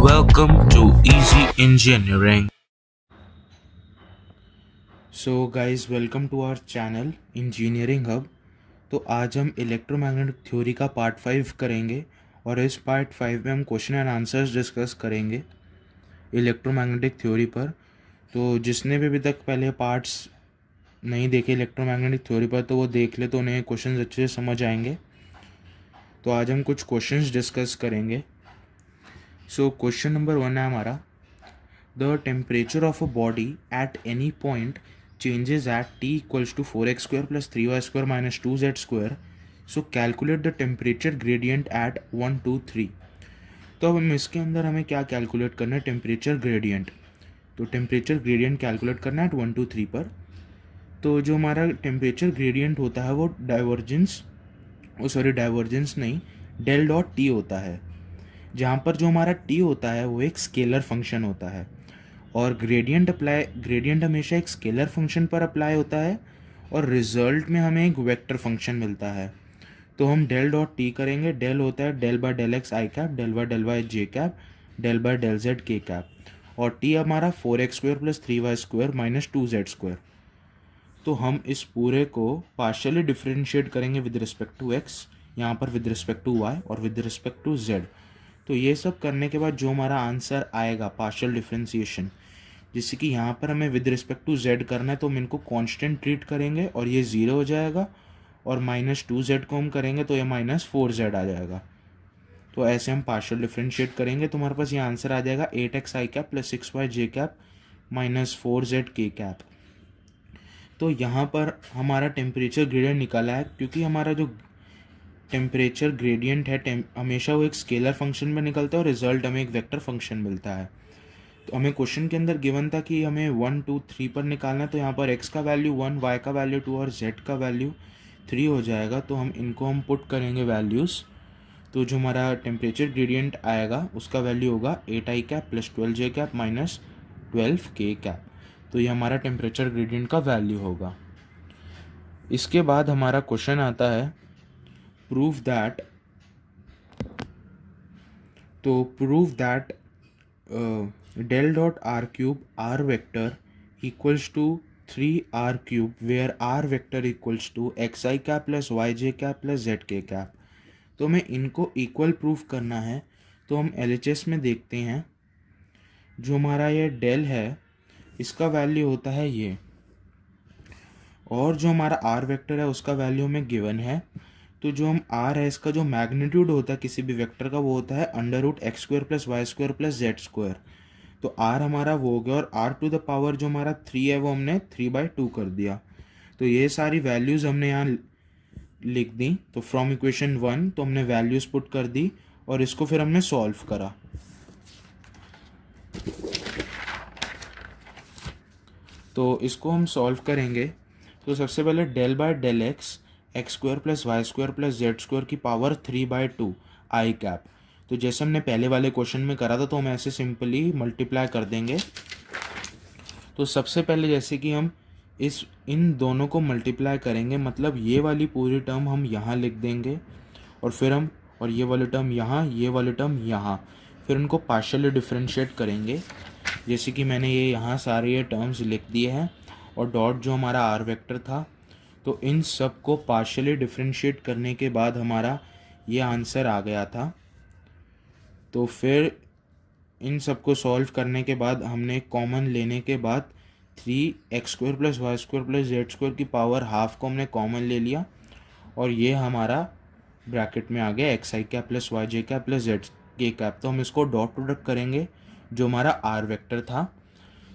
Welcome to Easy Engineering. So guys, welcome to our channel Engineering Hub. तो आज हम electromagnetic theory का part 5 करेंगे और इस पार्ट 5 में हम क्वेश्चन एंड आंसर्स डिस्कस करेंगे इलेक्ट्रोमैग्नेटिक थ्योरी पर। तो जिसने भी अभी तक पहले पार्ट्स नहीं देखे इलेक्ट्रोमैग्नेटिक थ्योरी पर, तो वो देख ले तो उन्हें क्वेश्चन अच्छे से समझ आएंगे। तो आज हम कुछ क्वेश्चंस डिस्कस करेंगे। सो क्वेश्चन नंबर 1 है हमारा, the temperature of a body at any point changes at t equals to 4x square plus 3y square minus 2z square. So calculate the temperature gradient at 1 2 3. तो अब हम इसके अंदर हमें क्या कैलकुलेट करना है, टेम्परेचर ग्रेडियंट। तो टेम्परेचर ग्रेडियंट कैलकुलेट करना है एट 1 2 3 पर। तो जो हमारा टेम्परेचर ग्रेडियंट होता है वो डाइवर्जेंस नहीं, डेल डॉट टी होता है। जहाँ पर जो हमारा टी होता है वो एक स्केलर फंक्शन होता है और ग्रेडियंट हमेशा एक स्केलर फंक्शन पर अप्लाई होता है और रिजल्ट में हमें एक वेक्टर फंक्शन मिलता है। तो हम डेल डॉट टी करेंगे। डेल होता है del by del X I cap, del Y J cap, del by del Z K cap, और टी हमारा 4x square plus 3y square minus 2z square. तो हम इस पूरे को पार्शियली डिफ्रेंशिएट करेंगे विद रिस्पेक्ट टू एक्स, यहाँ पर विद रिस्पेक्ट टू वाई और विद रिस्पेक्ट टू जेड। तो ये सब करने के बाद जो हमारा आंसर आएगा पार्शियल डिफ्रेंशिएशन, जैसे कि यहाँ पर हमें विद रिस्पेक्ट टू जेड करना है तो हम इनको कांस्टेंट ट्रीट करेंगे और ये ज़ीरो हो जाएगा, और -2z को हम करेंगे तो ये -4z आ जाएगा। तो ऐसे हम पार्शियल डिफ्रेंशिएट करेंगे तो हमारे पास ये आंसर आ जाएगा 8x आई कैप प्लस 6y जे कैप माइनस 4z के कैप। तो यहाँ पर हमारा टेम्परेचर ग्रेडियंट निकाला है, क्योंकि हमारा जो टेम्परेचर ग्रेडियंट है हमेशा वो एक स्केलर फंक्शन में निकलता है और रिजल्ट हमें एक वेक्टर फंक्शन मिलता है। तो हमें क्वेश्चन के अंदर गिवन था कि हमें 1 2 3 पर निकालना है, तो यहाँ पर x का वैल्यू 1, y का वैल्यू 2 और z का वैल्यू 3 हो जाएगा। तो हम इनको पुट करेंगे वैल्यूज़। तो जो हमारा टेम्परेचर ग्रेडियंट आएगा उसका वैल्यू होगा 8 आई कैप प्लस 12 जे कैप माइनस 12 के कैप। तो ये हमारा टेम्परेचर ग्रेडियंट का वैल्यू होगा। इसके बाद हमारा क्वेश्चन आता है प्रूव दैट। तो prove that del dot r cube r vector equals to 3r cube where r vector equals to xi cap plus yj cap plus zk cap। तो हमें इनको इक्वल प्रूफ करना है। तो हम LHS में देखते हैं, जो हमारा ये डेल है इसका वैल्यू होता है ये, और जो हमारा आर वेक्टर है उसका वैल्यू हमें गिवन है। तो जो हम आर है इसका जो मैग्नीट्यूड होता है किसी भी वेक्टर का वो होता है under root X square plus Y square plus Z square. तो आर हमारा वो हो गया, और आर टू द पावर जो हमारा 3 है वो हमने 3/2 कर दिया। तो ये सारी वैल्यूज़ हमने यहाँ लिख दी। तो फ्रॉम इक्वेशन 1 तो हमने वैल्यूज़ पुट कर दी और इसको फिर हमने सॉल्व करा। तो इसको हम सॉल्व करेंगे। तो सबसे पहले del by del X square plus Y square plus Z square की पावर 3/2 आई कैप। तो जैसे हमने पहले वाले क्वेश्चन में करा था तो हम ऐसे सिंपली मल्टीप्लाई कर देंगे। तो सबसे पहले जैसे कि हम इन दोनों को मल्टीप्लाई करेंगे, मतलब ये वाली पूरी टर्म हम यहाँ लिख देंगे और फिर हम और ये वाली टर्म यहाँ, ये वाली टर्म यहाँ, फिर उनको पार्शियली डिफ्रेंशिएट करेंगे। जैसे कि मैंने ये यहाँ सारे ये टर्म्स लिख दिए हैं और डॉट जो हमारा आर वेक्टर था। तो इन सब को पार्शियली डिफ्रेंशिएट करने के बाद हमारा ये आंसर आ गया था। तो फिर इन सब को सॉल्व करने के बाद हमने कॉमन लेने के बाद 3x square plus Y square plus Z square की पावर हाफ को हमने कॉमन ले लिया और ये हमारा ब्रैकेट में आ गया x I cap plus Y J cap plus Z K cap. तो हम इसको डॉट प्रोडक्ट करेंगे जो हमारा आर वेक्टर था।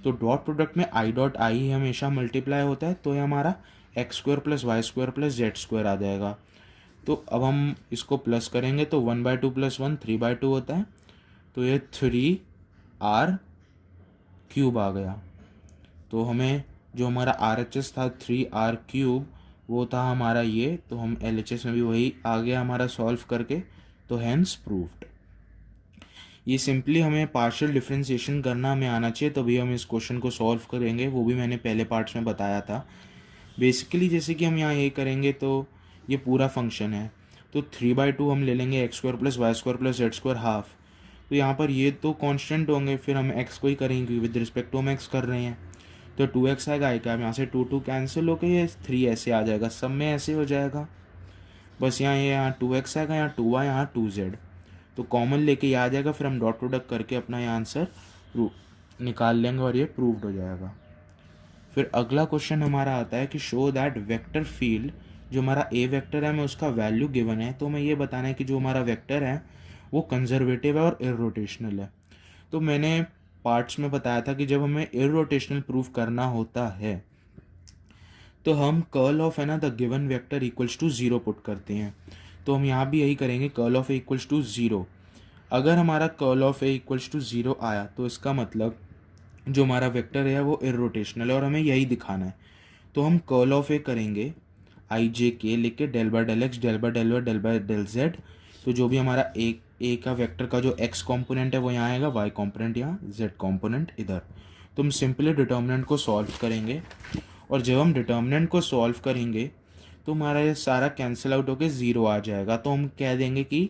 तो डॉट प्रोडक्ट में आई डॉट आई हमेशा मल्टीप्लाई होता है, तो ये हमारा x square plus Y square plus Z square आ जाएगा। तो अब हम इसको प्लस करेंगे तो 1/2 + 1 3/2 होता है। तो ये 3r क्यूब आ गया। तो हमें जो हमारा RHS था 3r क्यूब वो था हमारा ये, तो हम LHS में भी वही आ गया हमारा सॉल्व करके। तो हैंस प्रूव्ड। ये सिंपली हमें पार्शियल डिफ्रेंशिएशन करना हमें आना चाहिए, तभी हम इस क्वेश्चन को सॉल्व करेंगे। वो भी मैंने पहले पार्ट्स में बताया था। बेसिकली जैसे कि हम यहाँ ये करेंगे तो ये पूरा फंक्शन है, तो 3/2 हम ले लेंगे X square plus Y square plus Z square half. तो यहाँ पर ये तो कांस्टेंट होंगे, फिर हम एक्स को ही करेंगे क्योंकि विद रिस्पेक्ट टू हम एक्स कर रहे हैं। तो 2x आएगा, आई कैप यहाँ से 2 कैंसिल होकर ये 3 ऐसे आ जाएगा, सब में ऐसे हो जाएगा। बस यहाँ 2x आएगा, यहाँ 2y, यहाँ 2z, तो कॉमन लेके ये आ जाएगा। फिर हम डॉट प्रोडक्ट करके अपना ये आंसर निकाल लेंगे और ये प्रूव्ड हो जाएगा। फिर अगला क्वेश्चन हमारा आता है कि शो दैट वेक्टर फील्ड, जो हमारा ए वेक्टर है, हमें उसका वैल्यू गिवन है। तो हमें ये बताना है कि जो हमारा वेक्टर है वो कंजर्वेटिव है और इररोटेशनल है। तो मैंने पार्ट्स में बताया था कि जब हमें इररोटेशनल प्रूफ करना होता है तो हम कर्ल ऑफ है ना the given vector equals to 0 put करते हैं। तो हम यहाँ भी यही करेंगे, curl of A equals to 0। अगर हमारा curl of A equals to 0 आया तो इसका मतलब जो हमारा वेक्टर है वो इररोटेशनल है और हमें यही दिखाना है। तो हम कर्ल ऑफ ए करेंगे आई जे के लिख के del by del X, del by del Y, del by del Z. तो जो भी हमारा ए का वेक्टर का जो एक्स कॉम्पोनेंट है वो यहाँ आएगा, वाई कॉम्पोनेंट यहाँ, जेड कॉम्पोनेंट इधर। तो हम सिंपली डिटर्मिनेंट को सॉल्व करेंगे और जब हम डिटर्मिनेंट को सॉल्व करेंगे तो हमारा ये सारा कैंसिल आउट होकर 0 आ जाएगा। तो हम कह देंगे कि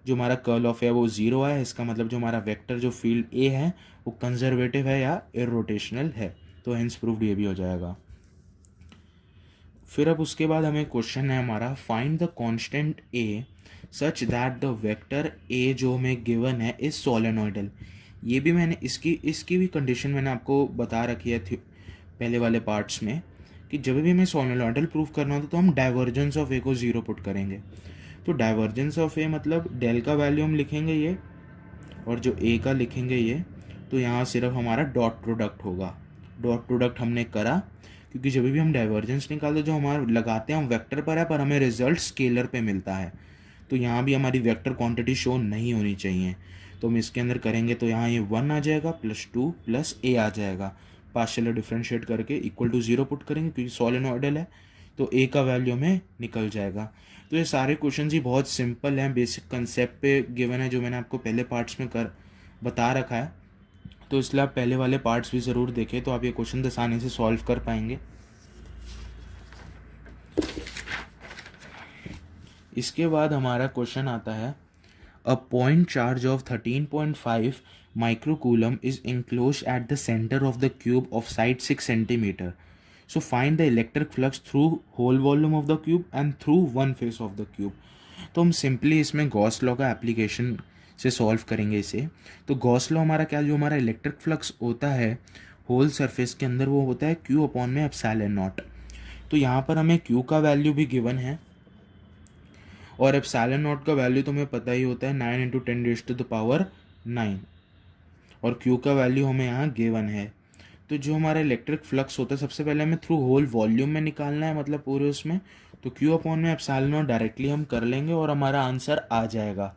जो हमारा कर्ल ऑफ है वो 0 है। इसका मतलब जो हमारा वेक्टर जो फील्ड ए है वो कंजर्वेटिव है या इररोटेशनल है। तो हेंस प्रूव्ड ये भी हो जाएगा। फिर अब उसके बाद हमें क्वेश्चन है हमारा, find the constant A such that the vector A जो हमें गिवन है इज सोलेनोइडल। ये भी मैंने इसकी भी कंडीशन मैंने आपको बता रखी है पहले वाले पार्ट्स में कि जब भी हमें सोलेनोइडल प्रूफ करना होता तो हम डाइवर्जेंस ऑफ ए को 0 पुट करेंगे। तो डाइवर्जेंस ऑफ ए मतलब डेल का वैल्यू हम लिखेंगे ये और जो ए का लिखेंगे ये। तो यहाँ सिर्फ हमारा डॉट प्रोडक्ट होगा। डॉट प्रोडक्ट हमने करा क्योंकि जब भी हम डाइवर्जेंस निकालते जो हमारा लगाते हैं हम वेक्टर पर है, पर हमें रिजल्ट स्केलर पे मिलता है। तो यहाँ भी हमारी वेक्टर क्वांटिटी शो नहीं होनी चाहिए। तो हम इसके अंदर करेंगे तो यहाँ ये 1 आ जाएगा प्लस 2 प्लस ए आ जाएगा। पार्शियल डिफरेंशिएट करके इक्वल टू 0 पुट करेंगे क्योंकि सोलेनोइडल है तो ए का वैल्यू हमें निकल जाएगा। तो ये सारे क्वेश्चन ही बहुत सिंपल हैं, बेसिक कंसेप्ट पे गिवन है जो मैंने आपको पहले पार्ट्स में बता रखा है। तो इसलिए आप पहले वाले पार्ट्स भी ज़रूर देखें तो आप ये क्वेश्चन आसानी से सॉल्व कर पाएंगे। इसके बाद हमारा क्वेश्चन आता है, a point charge of 13.5 microcoulomb is enclosed at the center of the cube of side 6 centimeter. So find the electric flux through whole volume of the cube and through one face of the cube. तो हम simply इसमें Gauss law का application से solve करेंगे इसे। तो Gauss law हमारा क्या, जो हमारा इलेक्ट्रिक फ्लक्स होता है होल सरफेस के अंदर वो होता है Q अपॉन में एप्सिलॉन नॉट। तो यहाँ पर हमें Q का वैल्यू भी गिवन है और एप्सिलॉन नॉट का वैल्यू तो हमें पता ही होता है 9 × 10⁹ और Q का वैल्यू हमें यहाँ गिवन है। तो जो हमारा इलेक्ट्रिक फ्लक्स होता है सबसे पहले हमें थ्रू होल वॉल्यूम में निकालना है, मतलब पूरे उसमें। तो Q अपॉन में एप्सिलॉन नॉट डायरेक्टली हम कर लेंगे और हमारा आंसर आ जाएगा।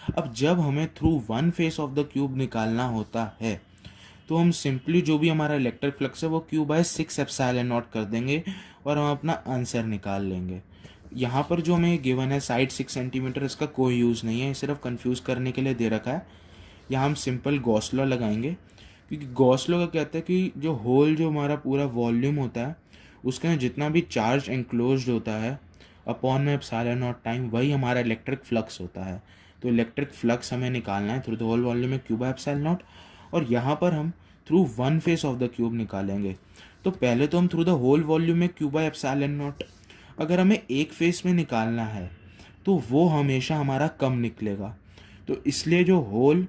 अब जब हमें through one face of the cube निकालना होता है तो हम सिंपली जो भी हमारा इलेक्ट्रिक फ्लक्स है वो Q/6 एप्सिलॉन नॉट कर देंगे और हम अपना आंसर निकाल लेंगे। यहाँ पर जो हमें गिवन है साइड 6 सेंटीमीटर, इसका कोई यूज़ नहीं है, सिर्फ कंफ्यूज करने के लिए दे रखा है। यहाँ हम सिंपल गॉस लॉ लगाएंगे क्योंकि गॉस लॉ का कहता है कि जो होल जो हमारा पूरा वॉल्यूम होता है उसके अंदर जितना भी चार्ज एंक्लोज्ड होता है अपॉन में एप्सिलॉन नॉट टाइम वही हमारा इलेक्ट्रिक फ्लक्स होता है। तो इलेक्ट्रिक फ्लक्स हमें निकालना है थ्रू द होल वॉल्यूम में Q/एप्सिलॉन नॉट और यहाँ पर हम through one face of the cube निकालेंगे। तो पहले तो हम थ्रू द होल वॉल्यूम में Q/एप्सिलॉन नॉट, अगर हमें एक फेस में निकालना है तो वो हमेशा हमारा कम निकलेगा। तो इसलिए जो होल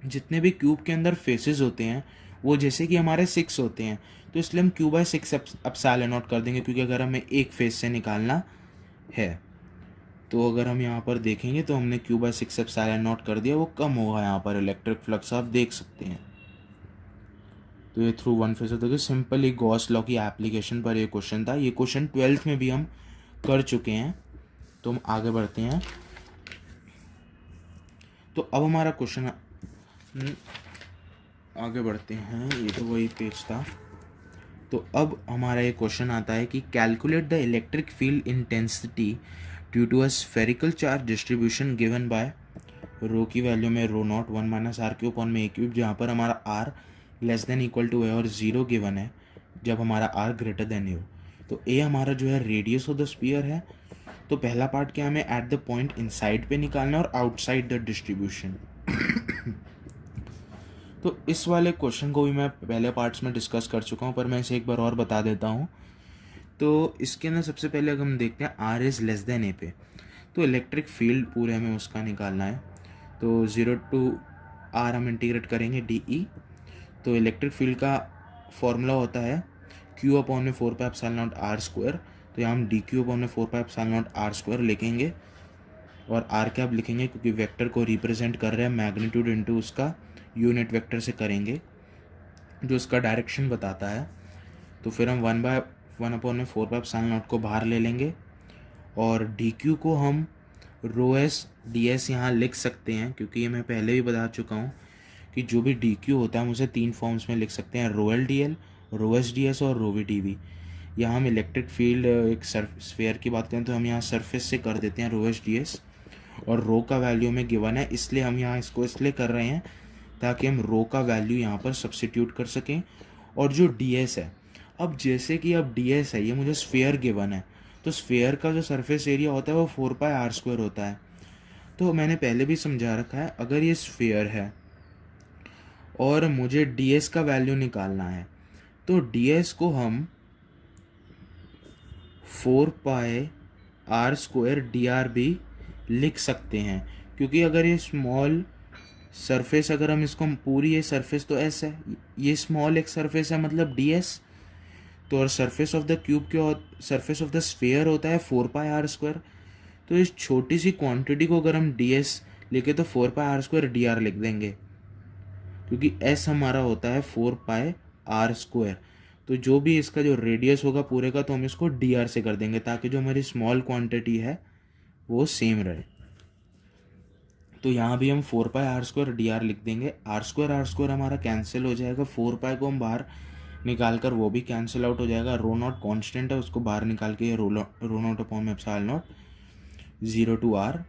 जितने भी क्यूब के अंदर फेसेस होते हैं वो जैसे कि हमारे 6 होते हैं तो इसलिए हम Q/6 एप्सिलॉन नॉट कर देंगे क्योंकि अगर हमें एक फेस से निकालना है। तो अगर हम यहाँ पर देखेंगे तो हमने Q/6 एप्सिलॉन नॉट कर दिया, वो कम होगा यहाँ पर इलेक्ट्रिक फ्लक्स, आप देख सकते हैं। तो ये थ्रू वन फेस होता है। सिंपली गॉस लॉ की एप्लीकेशन पर ये क्वेश्चन था। ये क्वेश्चन 12th में भी हम कर चुके हैं। तो हम आगे बढ़ते हैं। तो अब हमारा क्वेश्चन आगे बढ़ते हैं, ये तो वही पेज था। तो अब हमारा ये क्वेश्चन आता है कि calculate the electric field intensity due to a spherical charge distribution given by rho की वैल्यू में ρ0 1 - r³ अपॉन में a³, जहाँ पर हमारा r <= a और 0 गिवन है जब हमारा r > a हो। तो a हमारा जो है रेडियस ऑफ द स्फीयर है। तो पहला पार्ट क्या हमें एट द पॉइंट इनसाइड पे निकालना है और आउटसाइड द डिस्ट्रीब्यूशन। तो इस वाले क्वेश्चन को भी मैं पहले पार्ट्स में डिस्कस कर चुका हूँ, पर मैं इसे एक बार और बता देता हूँ। तो इसके अंदर सबसे पहले अगर हम देखते हैं आर इज़ लेस देन ए पे, तो इलेक्ट्रिक फील्ड पूरे हमें उसका निकालना है। तो 0 टू आर हम इंटीग्रेट करेंगे डी ई। तो इलेक्ट्रिक फील्ड का फॉर्मूला होता है क्यू अपॉन में 4 pi epsilon naught R square. तो यहाँ हम डी क्यू अपॉन में 4 pi epsilon naught R square लिखेंगे और आर कैप लिखेंगे, क्योंकि वेक्टर को रिप्रेजेंट कर रहे हैं मैग्नीट्यूड इनटू उसका यूनिट वेक्टर से करेंगे जो उसका डायरेक्शन बताता है। तो फिर हम 1 अपॉन में 4 पाई एप्सिलॉन नॉट को बाहर ले लेंगे और डी क्यू को हम रो एस डी एस यहाँ लिख सकते हैं, क्योंकि ये मैं पहले भी बता चुका हूँ कि जो भी डी क्यू होता है हम उसे 3 फॉर्म्स में लिख सकते हैं, रो एल डी एल, रो एस डी एस और रो वी डी वी। यहाँ हम इलेक्ट्रिक फील्ड एक स्फीयर की बात करें तो हम यहाँ सरफेस से कर देते हैं रो एस डी एस, और रो का वैल्यू में गिवन है, इसलिए हम यहाँ इसको इसलिए कर रहे हैं ताकि हम रो का वैल्यू यहाँ पर सब्स्टिट्यूट कर सकें। और जो डी एस है, अब जैसे कि अब डी एस है, ये मुझे स्फीयर गिवन है, तो स्फीयर का जो सरफेस एरिया होता है वो 4 पाई आर स्क्वायर होता है। तो मैंने पहले भी समझा रखा है, अगर ये स्फीयर है और मुझे डी एस का वैल्यू निकालना है, तो डी एस को हम 4 pi R square D are भी लिख सकते हैं, क्योंकि अगर ये स्मॉल सरफेस, अगर हम इसको पूरी, ये सरफेस तो एस है, ये स्मॉल एक सरफेस है मतलब डी एस, तो और सरफेस ऑफ द क्यूब के सरफेस ऑफ द स्फीयर होता है 4 पाई आर स्क्वायर। तो इस छोटी सी क्वांटिटी को अगर हम डी एस लिखे तो 4 pi R square D are लिख देंगे, क्योंकि एस हमारा होता है 4 पाई आर स्क्वायर। तो जो भी इसका जो रेडियस होगा पूरे का, तो हम इसको डी आर से कर देंगे ताकि जो हमारी स्मॉल क्वांटिटी है वो सेम रहे। तो यहाँ भी हम 4 pi R square D are लिख देंगे। आर स्क्वायर हमारा कैंसिल हो जाएगा, 4 पाई को हम बाहर निकाल कर वो भी कैंसिल आउट हो जाएगा। रो नॉट कॉन्स्टेंट है, उसको बाहर निकाल के ये रो नॉट अपॉन में epsilon naught 0 to R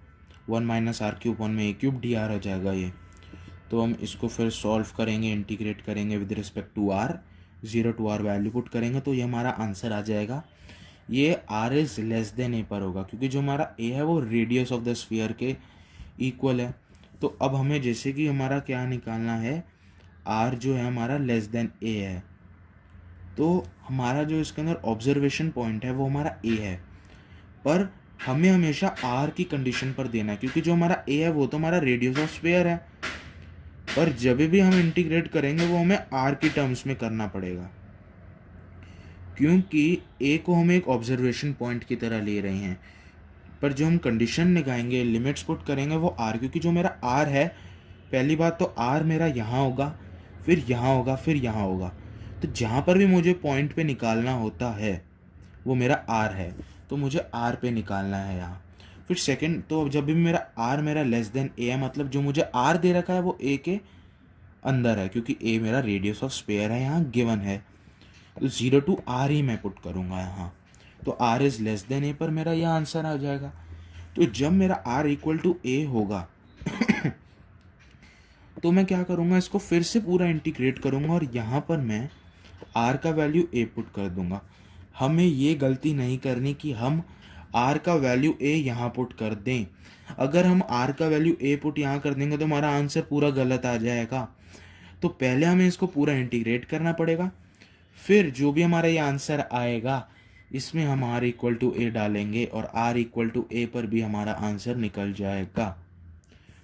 1 minus R cube upon में ए क्यूब डी आर हो जाएगा ये। तो हम इसको फिर सॉल्व करेंगे, इंटीग्रेट करेंगे with respect to R, 0 to R value put करेंगे तो ये हमारा आंसर आ जाएगा। ये R is less than A पर होगा, क्योंकि जो हमारा ए है वो रेडियस ऑफ द स्फीयर के इक्वल है। तो अब हमें जैसे कि हमारा क्या निकालना है, आर जो है हमारा लेस देन ए है, तो हमारा जो इसके अंदर ऑब्जर्वेशन पॉइंट है वो हमारा ए है, पर हमें हमेशा आर की कंडीशन पर देना है, क्योंकि जो हमारा ए है वो तो हमारा रेडियस ऑफ स्फीयर है, पर जब भी हम इंटीग्रेट करेंगे वो हमें आर की टर्म्स में करना पड़ेगा, क्योंकि ए को हम एक ऑब्जर्वेशन पॉइंट की तरह ले रहे हैं। पर जो हम कंडीशन लगाएंगे, लिमिट्स पुट करेंगे वो आर, क्योंकि जो मेरा आर है, पहली बात तो आर मेरा यहाँ होगा, फिर यहाँ होगा, फिर यहाँ होगा, तो जहाँ पर भी मुझे पॉइंट पे निकालना होता है वो मेरा आर है, तो मुझे आर पे निकालना है यहाँ। फिर सेकंड, तो जब भी मेरा आर मेरा लेस देन ए है, मतलब जो मुझे आर दे रखा है वो ए के अंदर है, क्योंकि ए मेरा रेडियस ऑफ स्फीयर है यहाँ गिवन है, तो 0 टू आर ही मैं पुट करूँगा यहाँ। तो are is less than A पर मेरा यह आंसर आ जाएगा। तो जब मेरा आर इक्वल टू ए होगा तो मैं क्या करूँगा, इसको फिर से पूरा इंटीग्रेट करूँगा और यहाँ पर मैं आर का वैल्यू ए पुट कर दूँगा। हमें ये गलती नहीं करनी कि हम आर का वैल्यू ए यहाँ पुट कर दें। अगर हम आर का वैल्यू ए पुट यहाँ कर देंगे तो हमारा आंसर पूरा गलत आ जाएगा। तो पहले हमें इसको पूरा इंटीग्रेट करना पड़ेगा, फिर जो भी हमारा ये आंसर आएगा इसमें हम आर इक्वल टू ए डालेंगे और आर इक्वल टू ए पर भी हमारा आंसर निकल जाएगा,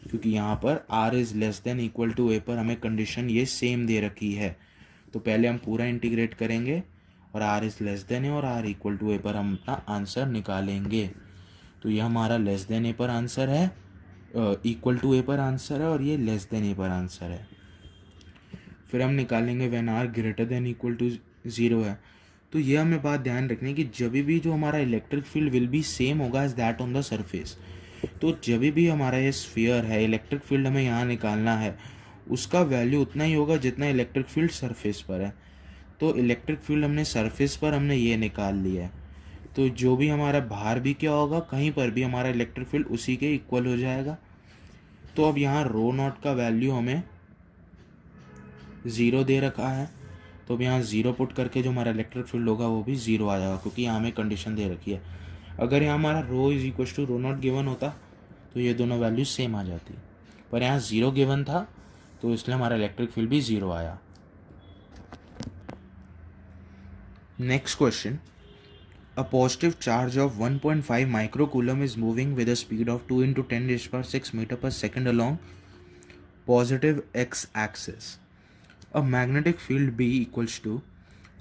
क्योंकि यहाँ पर r is less than equal to a पर हमें कंडीशन ये सेम दे रखी है। तो पहले हम पूरा इंटीग्रेट करेंगे और आर इज़ लेस देन ए और आर इक्वल टू ए पर हम अपना आंसर निकालेंगे। तो ये हमारा लेस देन ए पर आंसर है, इक्वल टू ए पर आंसर है, और ये लेस देन ए पर आंसर है। फिर हम निकालेंगे when R greater than equal to 0 है। तो ये हमें बात ध्यान रखनी कि जब भी जो हमारा electric field will be same होगा as that on the surface. तो जब भी हमारा ये स्फीयर है, इलेक्ट्रिक फील्ड हमें यहाँ निकालना है, उसका वैल्यू उतना ही होगा जितना इलेक्ट्रिक फील्ड सरफेस पर है। तो इलेक्ट्रिक फील्ड हमने सरफेस पर हमने ये निकाल लिया है, तो जो भी हमारा बाहर भी क्या होगा, कहीं पर भी हमारा इलेक्ट्रिक फील्ड उसी के इक्वल हो जाएगा। तो अब यहाँ रो नॉट का वैल्यू हमें 0 दे रखा है, तो अब यहाँ 0 पुट करके जो हमारा इलेक्ट्रिक फील्ड होगा वो भी 0 आ जाएगा, क्योंकि यहाँ हमें कंडीशन दे रखी है। अगर यहाँ हमारा rho is equal to rho naught given होता तो ये दोनों वैल्यू सेम आ जाती, पर यहाँ 0 गिवन था तो इसलिए हमारा इलेक्ट्रिक फील्ड भी 0 आया। Next question, a positive charge of 1.5 microcoulomb is moving with a speed of 2 into 10 raised to power 6 meter per second along positive x-axis. A magnetic field B equals to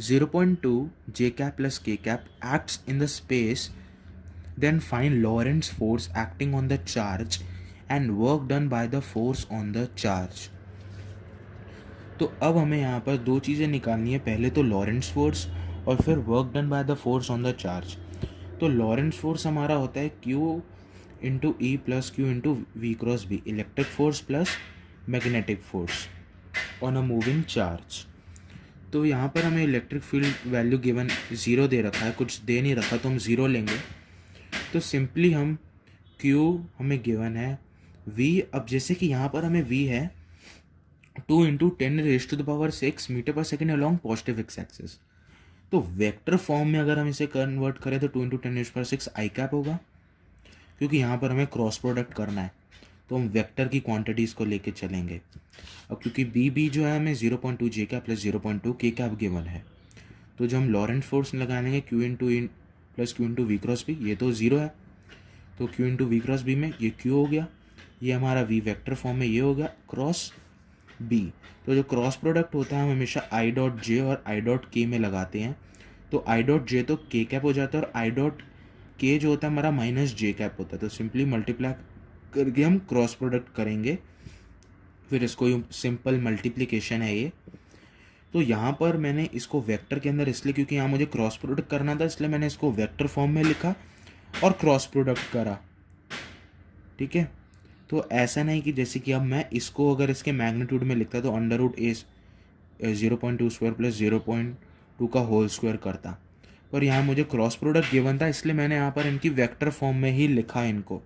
0.2 j cap plus k cap acts in the space. Then find Lorentz force acting on the charge and work done by the force on the charge. तो अब हमें यहाँ पर दो चीज़ें निकालनी है, पहले तो लॉरेंट्स फोर्स और फिर work done by the force on the charge. तो लॉरेंट्स फोर्स हमारा होता है Q into E plus Q into V cross B, electric force plus magnetic force on a moving charge. तो यहाँ पर हमें इलेक्ट्रिक फील्ड वैल्यू गिवन 0 दे रखा है, कुछ दे नहीं रखा, तो हम 0 लेंगे। तो सिंपली हम Q हमें गिवन है V, अब जैसे कि यहाँ पर हमें V है 2 into 10 raise to the power 6 meter per second along positive x axis. तो वेक्टर फॉर्म में अगर हम इसे कन्वर्ट करें तो 2 इंटू 10 रेज पर 6 आई कैप होगा, क्योंकि यहाँ पर हमें क्रॉस प्रोडक्ट करना है तो हम वेक्टर की क्वांटिटीज़ को लेके चलेंगे। अब क्योंकि बी जो है हमें 0.2 जे कैप प्लस 0.2 के कैप गिवन है, तो जो हम लॉरेंट फोर्स लगा लेंगे Q into plus Q into V cross B, ये तो 0 है, तो Q into V cross B में ये क्यू हो गया, ये हमारा वी वेक्टर फॉर्म में ये हो गया क्रॉस बी। तो जो क्रॉस प्रोडक्ट होता है हम हमेशा आई डॉट जे और आई डॉट के में लगाते हैं, तो आई डॉट जे तो के कैप हो जाता है और आई डॉट के जो होता है हमारा माइनस जे कैप होता है। तो सिंपली मल्टीप्लाई करके हम क्रॉस प्रोडक्ट करेंगे, फिर इसको सिंपल मल्टीप्लिकेशन है ये। तो यहाँ पर मैंने इसको वेक्टर के अंदर इसलिए क्योंकि यहाँ मुझे क्रॉस प्रोडक्ट करना था, इसलिए मैंने इसको वेक्टर फॉर्म में लिखा और क्रॉस प्रोडक्ट करा, ठीक है। तो ऐसा नहीं कि जैसे कि अब मैं इसको अगर इसके मैग्नीट्यूड में लिखता तो अंडर रूट ए 0.2 स्क्वायर प्लस 0.2 का होल स्क्वायर करता, पर यहाँ मुझे क्रॉस प्रोडक्ट गिवन था, इसलिए मैंने यहाँ पर इनकी वेक्टर फॉर्म में ही लिखा इनको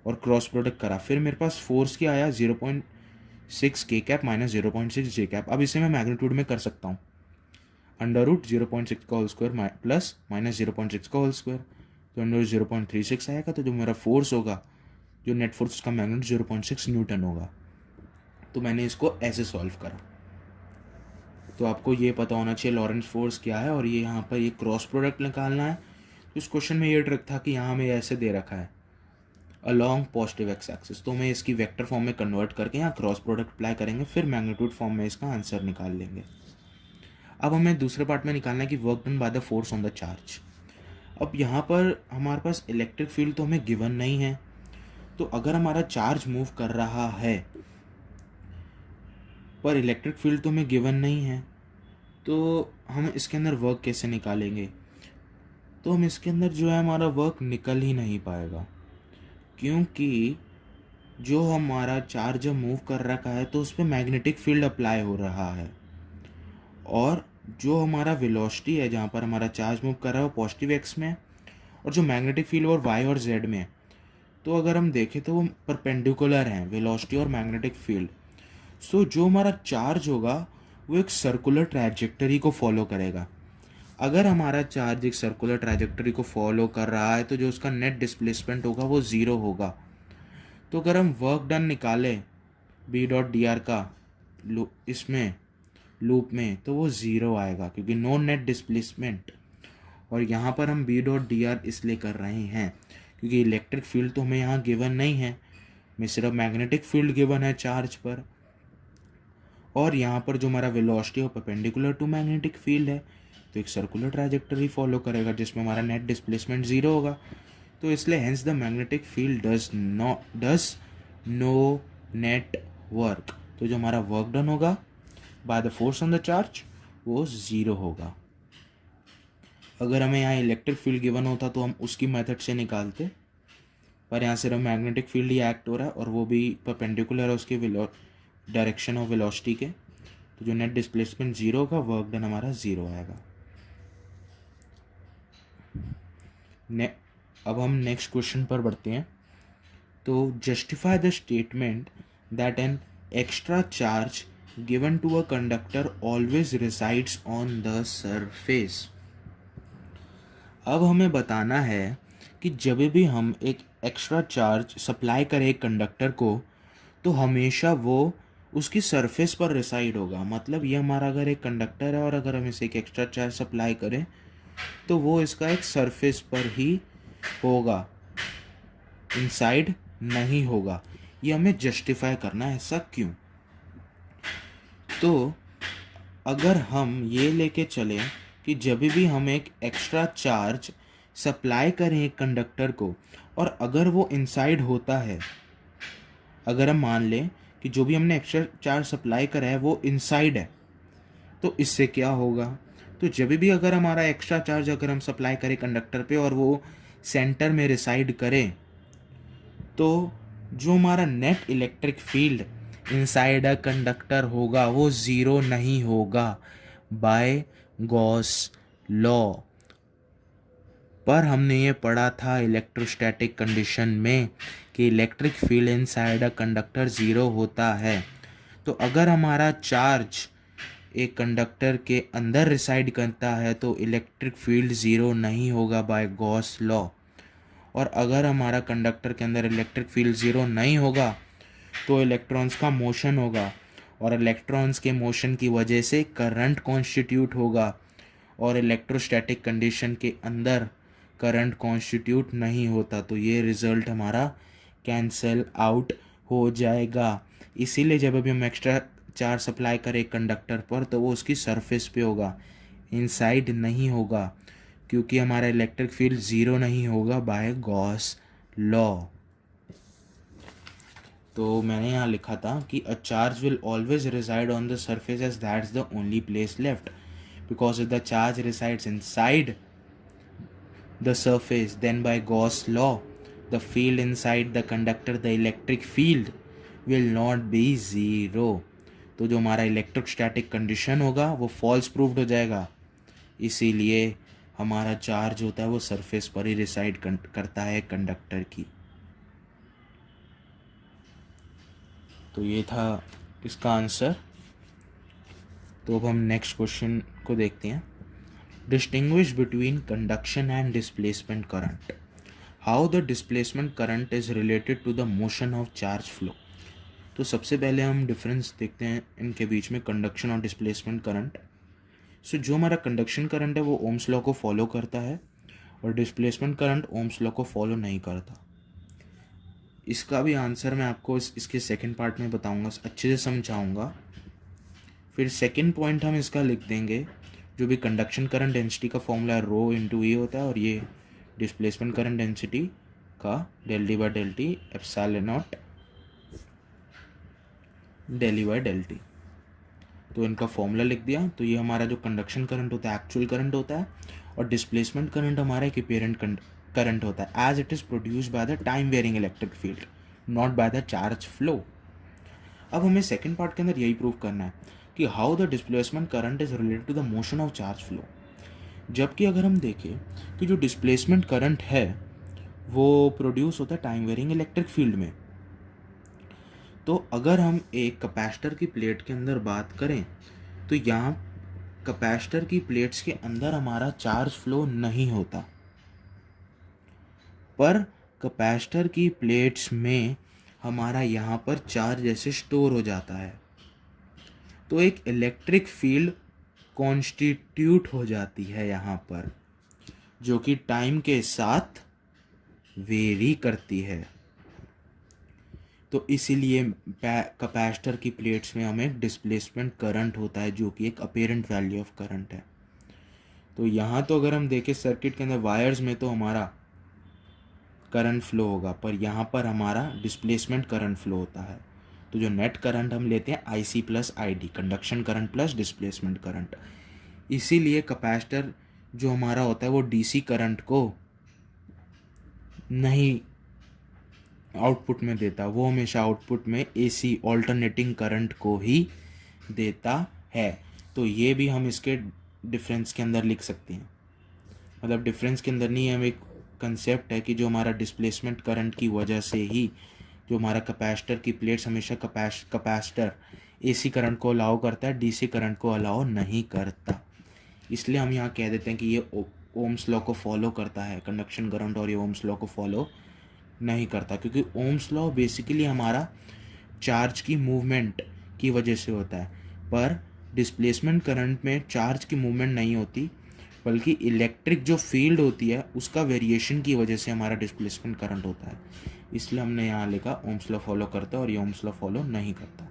और क्रॉस प्रोडक्ट करा। फिर मेरे पास फोर्स क्या आया 0.6 के कैप माइनस 0.6 जे कैप। अब इसे मैं मैग्नीट्यूड में कर सकता हूँ, अंडर रूट 0.6 का होल स्क्वायर प्लस माइनस 0.6 का होल स्क्वायर, तो अंडर रूट 0.36 आएगा। तो जो मेरा फोर्स होगा, जो नेट फोर्स का मैग्नीट्यूड 0.6 न्यूटन होगा। तो मैंने इसको ऐसे सॉल्व करा। तो आपको ये पता होना चाहिए लॉरेंट्स फोर्स क्या है, और ये यहाँ पर ये क्रॉस प्रोडक्ट निकालना है। तो इस क्वेश्चन में ये ट्रिक था कि यहाँ हमें ऐसे दे रखा है अलॉन्ग पॉजिटिव एक्स एक्सिस, तो हमें इसकी वेक्टर फॉर्म में कन्वर्ट करके यहाँ क्रॉस प्रोडक्ट अप्लाई करेंगे, फिर मैग्नीट्यूड फॉर्म में इसका आंसर निकाल लेंगे। अब हमें दूसरे पार्ट में निकालना है कि work done by the force on the charge. अब यहाँ पर हमारे पास इलेक्ट्रिक फील्ड तो हमें गिवन नहीं है, तो अगर हमारा चार्ज मूव कर रहा है पर इलेक्ट्रिक फील्ड तो हमें गिवन नहीं है, तो हम इसके अंदर वर्क कैसे निकालेंगे? तो हम इसके अंदर जो है हमारा वर्क निकल ही नहीं पाएगा, क्योंकि जो हमारा चार्ज जब मूव कर रखा है तो उस पर मैग्नेटिक फील्ड अप्लाई हो रहा है, और जो हमारा वेलोसिटी है जहाँ पर हमारा चार्ज मूव कर रहा है वो पॉजिटिव एक्स में है, और जो मैग्नेटिक फील्ड और वाई और जेड में है। तो अगर हम देखें तो वो परपेंडिकुलर हैं वेलोसिटी और मैग्नेटिक फील्ड। सो जो हमारा चार्ज होगा वो एक सर्कुलर ट्रैजेक्टरी को फॉलो करेगा। अगर हमारा चार्ज एक सर्कुलर ट्रैजेक्टरी को फॉलो कर रहा है तो जो उसका नेट डिस्प्लेसमेंट होगा वो 0 होगा। तो अगर हम वर्क डन निकालें बी डॉट डी आर का इसमें लूप में, तो वो 0 आएगा, क्योंकि नो नेट डिस्प्लेसमेंट। और यहाँ पर हम बी डॉट डी आर इसलिए कर रहे हैं क्योंकि इलेक्ट्रिक फील्ड तो हमें यहाँ गिवन नहीं है, हमें सिर्फ मैग्नेटिक फील्ड गिवन है चार्ज पर, और यहाँ पर जो हमारा वेलोसिटी है परपेंडिकुलर टू मैग्नेटिक फील्ड है, तो एक सर्कुलर ट्रैजेक्टरी फॉलो करेगा जिसमें हमारा नेट डिस्प्लेसमेंट 0 होगा। तो इसलिए hence the magnetic field does no net work. तो जो हमारा वर्क डन होगा by the force on the charge वो 0 होगा। अगर हमें यहाँ इलेक्ट्रिक फील्ड गिवन होता तो हम उसकी मेथड से निकालते, पर यहाँ सिर्फ मैग्नेटिक फील्ड ही एक्ट हो रहा है और वो भी परपेंडिकुलर है उसके डायरेक्शन ऑफ वेलोसिटी के। तो जो नेट डिस्प्लेसमेंट 0 होगा, वर्क डन हमारा 0 आएगा। अब हम नेक्स्ट क्वेश्चन पर बढ़ते हैं। तो justify the statement that an extra charge given to a conductor always resides on the surface. अब हमें बताना है कि जब भी हम एक एक्स्ट्रा चार्ज सप्लाई करें एक कंडक्टर को, तो हमेशा वो उसकी सरफेस पर रिसाइड होगा। मतलब ये हमारा अगर एक कंडक्टर है और अगर हम इसे एक एक्स्ट्रा चार्ज सप्लाई करें तो वो इसका एक सरफेस पर ही होगा, इनसाइड नहीं होगा। ये हमें जस्टिफाई करना है, ऐसा क्यों? तो अगर हम ये लेके चलें कि जब भी हम एक एक्स्ट्रा चार्ज सप्लाई करें एक कंडक्टर को और अगर वो इनसाइड होता है, अगर हम मान लें कि जो भी हमने एक्स्ट्रा चार्ज सप्लाई करा है वो इनसाइड है, तो इससे क्या होगा? तो जब भी अगर हमारा एक्स्ट्रा चार्ज अगर हम सप्लाई करें कंडक्टर पे और वो सेंटर में रिसाइड करे, तो जो हमारा net electric field inside a conductor होगा वो ज़ीरो नहीं होगा बाय गॉस लॉ। पर हमने ये पढ़ा था इलेक्ट्रोस्टैटिक कंडीशन में कि electric field inside a conductor zero होता है। तो अगर हमारा चार्ज एक कंडक्टर के अंदर रिसाइड करता है तो इलेक्ट्रिक फील्ड ज़ीरो नहीं होगा बाय गॉस लॉ। और अगर हमारा कंडक्टर के अंदर इलेक्ट्रिक फील्ड ज़ीरो नहीं होगा तो इलेक्ट्रॉन्स का मोशन होगा और इलेक्ट्रॉन्स के मोशन की वजह से करंट कॉन्स्टिट्यूट होगा और इलेक्ट्रोस्टैटिक कंडीशन के अंदर करंट कॉन्स्टिट्यूट नहीं होता। तो ये रिज़ल्ट हमारा कैंसल आउट हो जाएगा। इसीलिए जब अभी हम एक्स्ट्रा चार्ज सप्लाई करें कंडक्टर पर तो वो उसकी सरफेस पे होगा, इनसाइड नहीं होगा, क्योंकि हमारा इलेक्ट्रिक फील्ड ज़ीरो नहीं होगा बाय गॉस लॉ। तो मैंने यहाँ लिखा था कि a charge will always reside on the surface as that's the only place left, because if the charge resides inside the surface, then by Gauss law the field inside the conductor, the electric field will not be zero। तो जो हमारा electrostatic condition होगा वो false proved हो जाएगा, इसीलिए हमारा charge होता है वो सरफेस पर ही रिसाइड करता है कंडक्टर की। तो ये था इसका आंसर। तो अब हम नेक्स्ट क्वेश्चन को देखते हैं। Distinguish between conduction and displacement current. How the displacement current is related to the motion of charge flow। तो सबसे पहले हम डिफरेंस देखते हैं इनके बीच में, कंडक्शन और डिस्प्लेसमेंट करंट। सो जो हमारा कंडक्शन करंट है वो ओम्स लॉ को फॉलो करता है और डिस्प्लेसमेंट करंट ओम्स लॉ को फॉलो नहीं करता। इसका भी आंसर मैं आपको इसके सेकेंड पार्ट में बताऊंगा, अच्छे से समझाऊंगा। फिर सेकेंड पॉइंट हम इसका लिख देंगे, जो भी कंडक्शन करंट डेंसिटी का फॉर्मूला रो इंटू ई होता है और ये डिस्प्लेसमेंट करंट डेंसिटी का del D by del T epsilon naught del E by del T. तो इनका फॉर्मूला लिख दिया। तो ये हमारा जो कंडक्शन करंट होता है एक्चुअल करंट होता है और डिस्प्लेसमेंट करंट हमारा एक अपेरेंट करंट होता है as it is produced by the time varying electric field, not by the charge flow. अब हमें सेकेंड पार्ट के अंदर यही प्रूव करना है कि how the displacement current is related to the motion of charge flow. जबकि अगर हम देखें कि जो डिस्प्लेसमेंट करंट है वो प्रोड्यूस होता है टाइम वेरिंग इलेक्ट्रिक फील्ड में। तो अगर हम एक कैपेसिटर की प्लेट के अंदर बात करें तो यहाँ कैपेसिटर की प्लेट्स के अंदर हमारा चार्ज फ्लो नहीं होता, पर कैपेसिटर की प्लेट्स में हमारा यहाँ पर चार्ज ऐसे स्टोर हो जाता है। तो एक इलेक्ट्रिक फील्ड कॉन्स्टिट्यूट हो जाती है यहाँ पर, जो कि टाइम के साथ वेरी करती है। तो इसीलिए कैपेसिटर की प्लेट्स में हमें डिस्प्लेसमेंट करंट होता है, जो कि एक अपेरेंट वैल्यू ऑफ करंट है। तो यहाँ तो अगर हम देखें सर्किट के अंदर वायर्स में तो हमारा करंट फ्लो होगा, पर यहाँ पर हमारा डिस्प्लेसमेंट करंट फ्लो होता है। तो जो नेट करंट हम लेते हैं IC plus ID, conduction current plus displacement current. इसीलिए कैपेसिटर जो हमारा होता है वो DC करंट को नहीं आउटपुट में देता, वो हमेशा आउटपुट में AC ऑल्टरनेटिंग करंट को ही देता है। तो ये भी हम इसके डिफरेंस के अंदर लिख सकते हैं, मतलब डिफरेंस के अंदर नहीं, हम एक कंसेप्ट है कि जो हमारा डिस्प्लेसमेंट करंट की वजह से ही जो हमारा कैपेसिटर की प्लेट्स हमेशा कैपेसिटर AC करंट को अलाउ करता है, DC करंट को अलाउ नहीं करता। इसलिए हम यहाँ कह देते हैं कि ये ओम्स लॉ को फॉलो करता है कंडक्शन करंट और ये ओम्स लॉ को फॉलो नहीं करता, क्योंकि ओम्स लॉ बेसिकली हमारा चार्ज की मूवमेंट की वजह से होता है, पर डिस्प्लेसमेंट करंट में चार्ज की मूवमेंट नहीं होती, बल्कि इलेक्ट्रिक जो फील्ड होती है उसका वेरिएशन की वजह से हमारा डिस्प्लेसमेंट करंट होता है। इसलिए हमने यहाँ लिखा ओम्स लॉ फॉलो करता है और ये ओम्स लॉ फॉलो नहीं करता।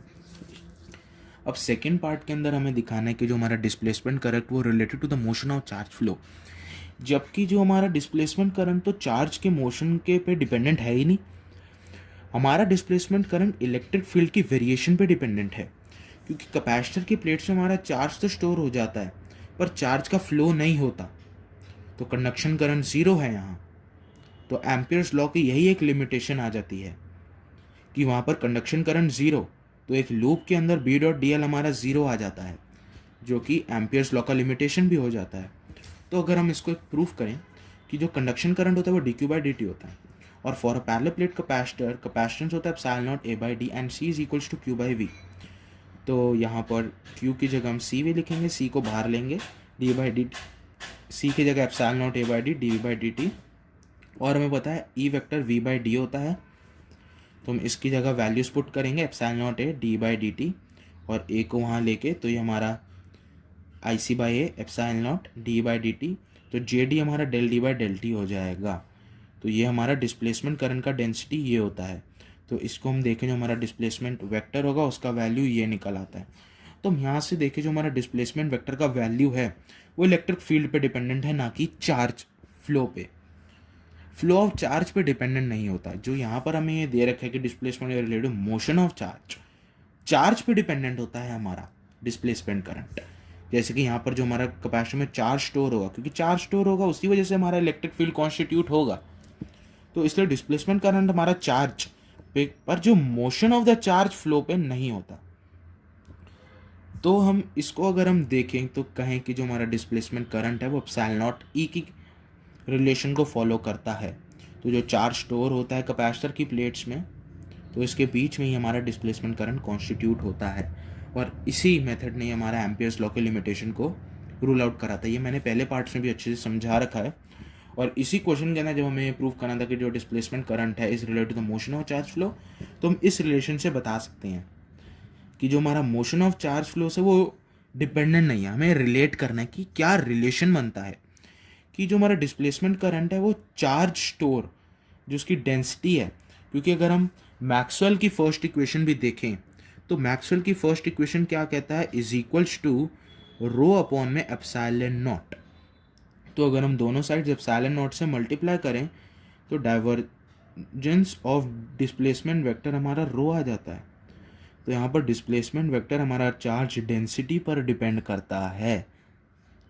अब सेकेंड पार्ट के अंदर हमें दिखाना है कि जो हमारा डिस्प्लेसमेंट करंट वो related to the motion of charge flow, जबकि जो हमारा डिस्प्लेसमेंट करंट तो चार्ज के मोशन के पे डिपेंडेंट है ही नहीं। हमारा डिस्प्लेसमेंट करंट इलेक्ट्रिक फील्ड की वेरिएशन पे डिपेंडेंट है, क्योंकि कैपेसिटर की प्लेट्स में हमारा चार्ज तो स्टोर हो जाता है पर चार्ज का फ्लो नहीं होता, तो कंडक्शन करंट ज़ीरो है यहाँ। तो एम्पियर्स लॉ की यही एक लिमिटेशन आ जाती है कि वहाँ पर कंडक्शन करंट ज़ीरो, तो एक लूप के अंदर बी डॉट डी एल हमारा ज़ीरो आ जाता है, जो कि एम्पियर्स लॉ का लिमिटेशन भी हो जाता है। तो अगर हम इसको एक प्रूफ करें कि जो कंडक्शन करंट होता है वो D Q by D T होता है, और for a parallel plate capacitor capacitance होता है epsilon naught A by D and C is equals to Q by V. तो यहाँ पर क्यू की जगह हम सी भी लिखेंगे, सी को बाहर लेंगे, डी बाई डी, सी की जगह epsilon naught A by D D V by D T, और हमें पता है E vector V by D होता है, तो हम इसकी जगह वैल्यूज पुट करेंगे epsilon naught A D by D T और ए को वहाँ लेके, तो ये हमारा I C by A epsilon naught D by D T, तो जे डी हमारा del D by del T हो जाएगा। तो ये हमारा डिस्प्लेसमेंट करंट का डेंसिटी ये होता है। तो इसको हम देखें जो हमारा डिस्प्लेसमेंट वेक्टर होगा उसका वैल्यू ये निकल आता है। तो हम यहाँ से देखें जो हमारा डिस्प्लेसमेंट वेक्टर का वैल्यू है वो इलेक्ट्रिक फील्ड पे डिपेंडेंट है, ना कि चार्ज फ्लो पे। फ्लो ऑफ चार्ज पे डिपेंडेंट नहीं होता। जो यहाँ पर हमें ये दे रखा है कि displacement related motion of charge पे डिपेंडेंट होता है हमारा डिस्प्लेसमेंट करंट। जैसे कि यहाँ पर जो हमारा कैपेसिटर में चार्ज स्टोर होगा, क्योंकि चार्ज स्टोर होगा उसी वजह से हमारा इलेक्ट्रिक फील्ड कॉन्स्टिट्यूट होगा, तो इसलिए डिस्प्लेसमेंट करंट हमारा चार्ज पे, पर जो motion of the charge flow पे नहीं होता। तो हम इसको अगर हम देखें तो कहें कि जो हमारा डिस्प्लेसमेंट करंट है वो एप्सिलॉन नॉट ई की रिलेशन को फॉलो करता है। तो जो चार्ज स्टोर होता है कैपेसिटर की प्लेट्स में, तो इसके बीच में ही हमारा डिस्प्लेसमेंट करंट कॉन्स्टिट्यूट होता है, और इसी मेथड ने हमारा एम्पियर्स लॉ के लिमिटेशन को रूल आउट करा था। ये मैंने पहले पार्ट्स में भी अच्छे से समझा रखा है, और इसी क्वेश्चन के अंदर जब हमें प्रूव करना था कि जो डिस्प्लेसमेंट करंट है is related to the motion of charge flow, तो हम इस रिलेशन से बता सकते हैं कि जो हमारा मोशन ऑफ चार्ज फ्लो से वो डिपेंडेंट नहीं है। हमें रिलेट करना है कि क्या रिलेशन बनता है कि जो हमारा डिस्प्लेसमेंट करंट है वो चार्ज स्टोर जो उसकी डेंसिटी है, क्योंकि अगर हम मैक्सवेल की फर्स्ट इक्वेशन भी देखें तो मैक्सवेल की फर्स्ट इक्वेशन क्या कहता है, is equals to rho upon में एप्सिलॉन नॉट। तो अगर हम दोनों साइड एप्सिलॉन नॉट से मल्टीप्लाई करें तो डाइवर्जेंस ऑफ डिस्प्लेसमेंट वेक्टर हमारा रो आ जाता है। तो यहाँ पर डिस्प्लेसमेंट वेक्टर हमारा चार्ज डेंसिटी पर डिपेंड करता है,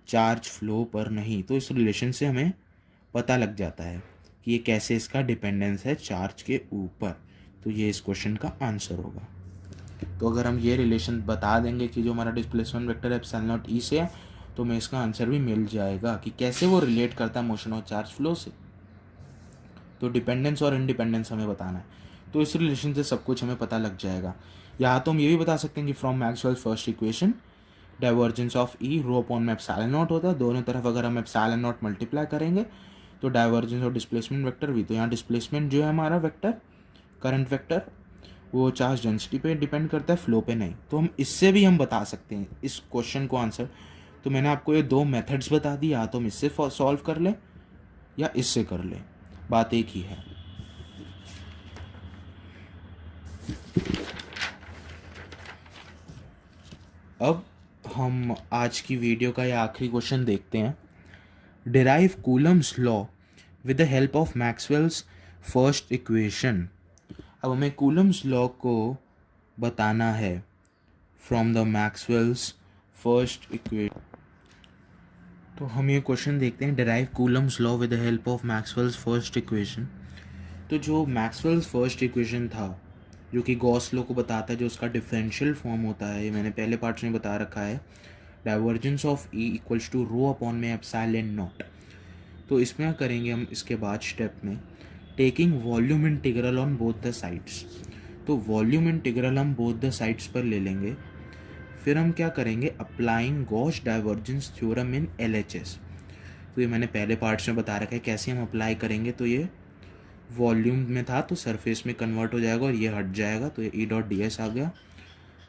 चार्ज फ्लो पर नहीं। तो इस रिलेशन से हमें पता लग जाता है कि ये कैसे इसका डिपेंडेंस है चार्ज के ऊपर। तो ये इस क्वेश्चन का आंसर होगा। तो अगर हम ये रिलेशन बता देंगे कि जो हमारा डिस्प्लेसमेंट वेक्टर है एप्सिलॉन नॉट ई से है, तो हमें इसका आंसर भी मिल जाएगा कि कैसे वो रिलेट करता है मोशन ऑफ चार्ज फ्लो से। तो डिपेंडेंस और इंडिपेंडेंस हमें बताना है, तो इस रिलेशन से सब कुछ हमें पता लग जाएगा। या तो हम ये भी बता सकते हैं कि from Maxwell first equation divergence of E row upon में एप्सिलॉन नॉट होता है, दोनों तरफ अगर हम एप्सिलॉन नॉट मल्टीप्लाई करेंगे तो डाइवर्जेंस ऑफ डिस्प्लेसमेंट वेक्टर भी। तो यहाँ डिस्प्लेसमेंट जो है हमारा वेक्टर करंट वेक्टर वो चार्ज डेंसिटी पे डिपेंड करता है, फ्लो पे नहीं। तो हम इससे भी हम बता सकते हैं इस क्वेश्चन को आंसर। तो मैंने आपको ये दो मेथड्स बता दी, या तो हम इससे सॉल्व कर लें या इससे कर लें, बात एक ही है। अब हम आज की वीडियो का ये आखिरी क्वेश्चन देखते हैं। Derive Coulomb's law with the help of Maxwell's first equation. अब हमें कूलम्स लॉ को बताना है from the Maxwell's first equation. तो हम ये क्वेश्चन देखते हैं, derive Coulomb's law with the help of Maxwell's first equation. तो जो मैक्सवेल्स फर्स्ट इक्वेशन था जो कि गॉस लॉ को बताता है, जो उसका डिफरेंशियल फॉर्म होता है, ये मैंने पहले पार्ट्स में बता रखा है, divergence of E equals to rho upon में एप्सिलॉन नॉट। तो इसमें क्या करेंगे हम इसके बाद स्टेप में, taking volume integral on both the sides. तो वॉल्यूम इंटीग्रल हम बोथ द साइड्स पर ले लेंगे। फिर हम क्या करेंगे, applying Gauss divergence theorem in LHS। तो ये मैंने पहले पार्ट्स में बता रखा है कैसे हम अप्लाई करेंगे। तो ये वॉल्यूम में था तो सरफेस में कन्वर्ट हो जाएगा और ये हट जाएगा, तो ये E डॉट ds आ गया।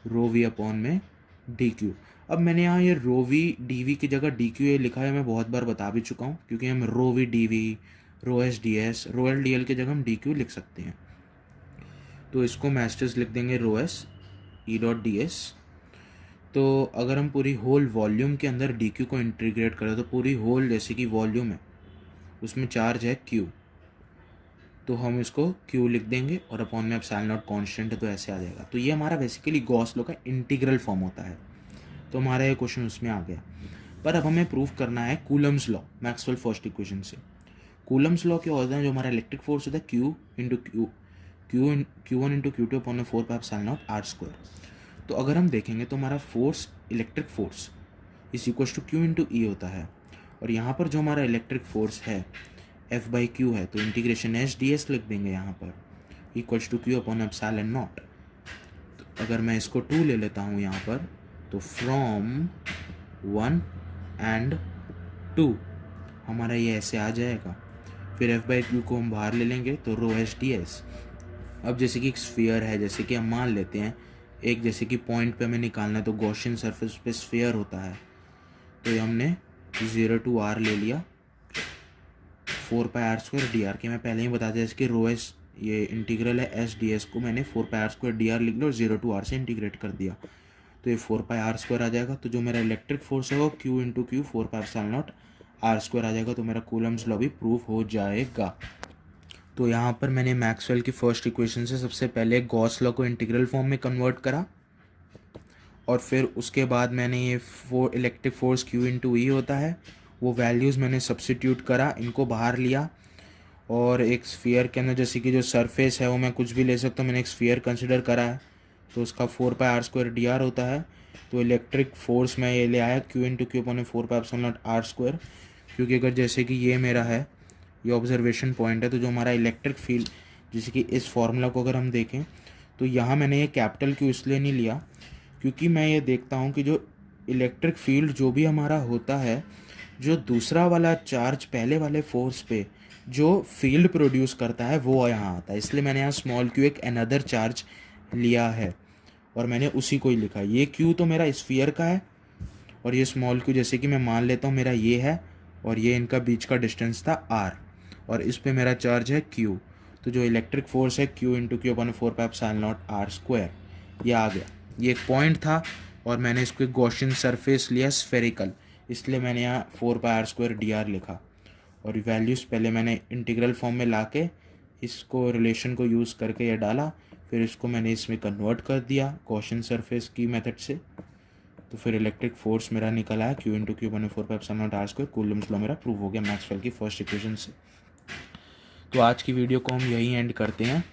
रो वी अपॉन में डी क्यू। अब मैंने यहाँ ये रो वी डी वी की जगह डी क्यू ए लिखा है, मैं बहुत बार बता भी चुका हूँ, क्योंकि हम rho V D V, rho S D S, rho L D L की जगह हम डी क्यू लिख सकते हैं। तो इसको मैस्टर्स लिख देंगे rho S E dot D S. तो अगर हम पूरी होल वॉल्यूम के अंदर डी क्यू को इंटीग्रेट करें तो पूरी होल जैसे कि वॉल्यूम है उसमें चार्ज है क्यू, तो हम इसको क्यू लिख देंगे और अपॉन में एप्सिलॉन नॉट कांस्टेंट है तो ऐसे आ जाएगा। तो ये हमारा बेसिकली गॉस लॉ का इंटीग्रल फॉर्म होता है। तो हमारा ये क्वेश्चन उसमें आ गया। पर अब हमें प्रूव करना है Coulomb's law, Maxwell first equation से। कूलम्स लॉ क्या होता है, जो हमारा इलेक्ट्रिक फोर्स होता है Q into Q one into Q two upon में 4 pi epsilon naught R square. तो अगर हम देखेंगे तो हमारा force, electric force is equal to Q into E होता है, और यहाँ पर जो हमारा इलेक्ट्रिक फोर्स है एफ बाई क्यू है, तो इंटीग्रेशन एस डी एस लिख देंगे यहाँ पर equals to Q upon epsilon naught. तो अगर मैं इसको 2 ले लेता हूँ यहाँ पर, तो फ्रॉम 1 एंड 2 हमारा ये ऐसे आ जाएगा। फिर एफ बाई क्यू को हम बाहर ले लेंगे तो रो एस डी एस। अब जैसे कि एक स्फीयर है, जैसे कि हम मान लेते हैं एक, जैसे कि पॉइंट पे हमें निकालना है तो गॉसियन सरफेस पे स्फीयर होता है, तो ये हमने 0 to r ले लिया 4 pi R square D are के। मैं पहले ही बता दिया इसके रो एस, ये इंटीग्रल है एस डी एस को मैंने 4 pi R square D are लिख लिया और 0 to r से इंटीग्रेट कर दिया, तो ये 4 पाई आर स्क्वायर आ जाएगा। तो जो मेरा इलेक्ट्रिक फोर्स है वो Q into Q 4 pi epsilon naught R square आ जाएगा। तो मेरा कूलम्स लॉ भी प्रूफ हो जाएगा। तो यहाँ पर मैंने मैक्सवेल की फर्स्ट इक्वेशन से सबसे पहले गॉस लॉ को इंटीग्रल फॉर्म में कन्वर्ट करा, और फिर उसके बाद मैंने ये electric force Q into E होता है वो वैल्यूज़ मैंने सब्स्टिट्यूट करा, इनको बाहर लिया, और एक स्फीयर के अंदर जैसे कि जो सरफेस है वो मैं कुछ भी ले सकता हूँ, मैंने एक स्फीयर कंसिडर करा है तो उसका 4 pi R square D R होता है। तो इलेक्ट्रिक फोर्स मैं ये ले आया Q into Q upon 4 pi epsilon naught R square, क्योंकि अगर जैसे कि ये मेरा है, ये ऑब्जर्वेशन पॉइंट है, तो जो हमारा इलेक्ट्रिक फील्ड, जैसे कि इस फॉर्मूला को अगर हम देखें तो यहाँ मैंने ये कैपिटल क्यू इसलिए नहीं लिया क्योंकि मैं ये देखता हूँ कि जो इलेक्ट्रिक फील्ड जो भी हमारा होता है, जो दूसरा वाला चार्ज पहले वाले फोर्स पे जो फील्ड प्रोड्यूस करता है वो यहाँ आता है, इसलिए मैंने यहाँ स्मॉल क्यू एक अनदर चार्ज लिया है और मैंने उसी को ही लिखा है। ये क्यू तो मेरा स्फीयर का है और ये स्मॉल क्यू जैसे कि मैं मान लेता हूँ मेरा ये है, और ये इनका बीच का डिस्टेंस था आर, और इस पे मेरा चार्ज है क्यू। तो जो इलेक्ट्रिक फोर्स है Q into Q upon 4 pi epsilon naught R square, ये आ गया। ये एक पॉइंट था और मैंने इसको एक गॉसियन सरफेस लिया स्फेरिकल, इसलिए मैंने यहाँ 4 pi R square D are लिखा, और वैल्यूज़ पहले मैंने इंटीग्रल फॉर्म में लाके इसको रिलेशन को यूज़ करके ये डाला, फिर इसको मैंने इसमें कन्वर्ट कर दिया गॉसियन सरफेस की मेथड से। तो फिर इलेक्ट्रिक फोर्स मेरा निकल आया Q into Q upon 4 pi epsilon naught R square. Coulomb's law मेरा प्रूव हो गया मैक्सवेल की फर्स्ट इक्वेशन से। तो आज की वीडियो को हम यहीं एंड करते हैं।